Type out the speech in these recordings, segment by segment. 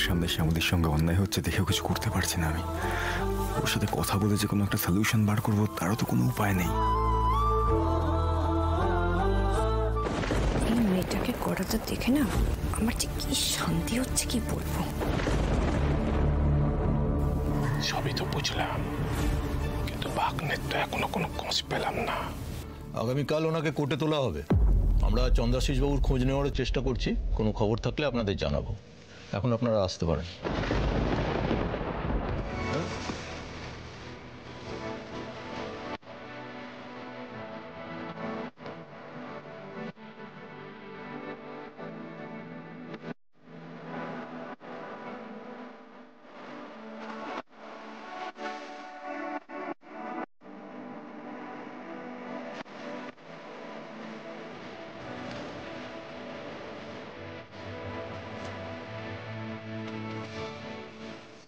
চোখের সামনে শ্যামলীর সঙ্গে অন্যায় হচ্ছে দেখেও কিছু করতে পারছি না আমি। ওর সাথে কথা বলে যে কোনো একটা সলিউশন বার করবো তারও তো কোনো উপায় নেই। এই মেয়েটাকে করাটা দেখে না আমার যে কি শান্তি হচ্ছে কি বলবো। সবই তো বুঝলাম, কিন্তু ভাগ্নের তো এখনো কোনো খোঁজ পেলাম না। আগামীকাল ওনাকে কোর্টে তোলা হবে। আমরা চন্দ্রাশিস বাবুর খোঁজ নেওয়ার চেষ্টা করছি, কোনো খবর থাকলে আপনাদের জানাবো। এখন আপনারা আসতে পারেন।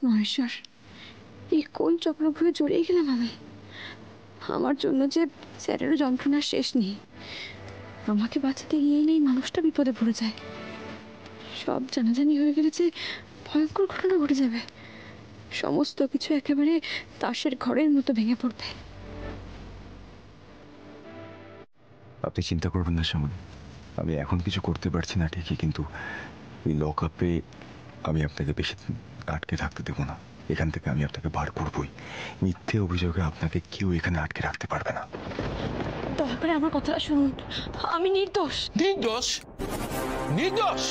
মহেশ্বর, এই কোন চক্রভূয়ে জড়িয়ে গেলাম আমি? আমার জন্য যে স্যারেরও যন্ত্রণার শেষ নেই। আমাকে বাঁচাতে গিয়েই এই মানুষটা বিপদে পড়ে যায়। সব জানাজানি হয়ে গেলে যে ভয়ঙ্কর ঘটনা ঘটে যাবে। সমস্ত কিছু একেবারে তাসের ঘরের মতো ভেঙে পড়বে। আপনি চিন্তা করবেন না শ্যামলী, আমি এখন কিছু করতে পারছি না ঠিকই, কিন্তু এই লক আপে আমি আপনাকে বেশি আটকে থাকতে দেবো না। এখান থেকে আমি আপনাকে বার করবই। মিথ্যে অভিযোগে আপনাকে কেউ এখানে আটকে রাখতে পারবে না। দয়া করে আমার কথাটা শুনুন, আমি নির্দোষ। নির্দোষ? নির্দোষ?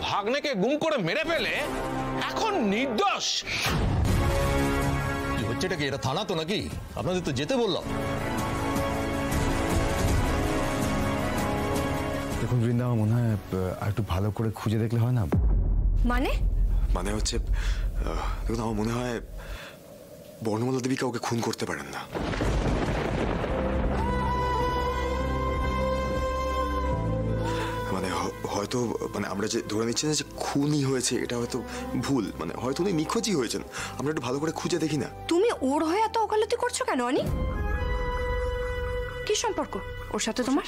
ভাগ্নেকে গুম করে মেরে ফেলে এখন নির্দোষ? কি হচ্ছে এটা? কি এটা থানা তো নাকি? আপনাদের তো যেতে বললাম। দেখুন বৃন্দা, আমার মনে হয় আর একটু ভালো করে খুঁজে দেখলে হয় না? মানে হচ্ছে দেখুন, আমার মনে হয় বর্ণমালা দেবী কাউকে খুন করতে পারেন না। মানে হয়তো আমরা যে ধরে নিচ্ছি না যে খুনই হয়েছে, এটা হয়তো ভুল। হয়তো উনি নিখোঁজই হয়েছেন। আমরা একটু ভালো করে খুঁজে দেখি না? তুমি ওর হয়ে এত ওকালতি করছো কেন অনি? কি সম্পর্ক ওর সাথে তোমার?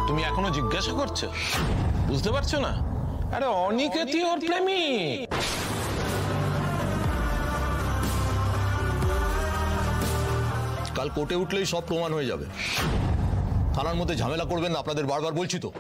তুমি এখনো জিজ্ঞাসা করছো? বুঝতে পারছো না? আরে অনিকেতই ওর প্রেমিক। কাল কোর্টে উঠলেই সব প্রমাণ হয়ে যাবে। থানার মধ্যে ঝামেলা করবেন না, আপনাদের বারবার বলছি তো।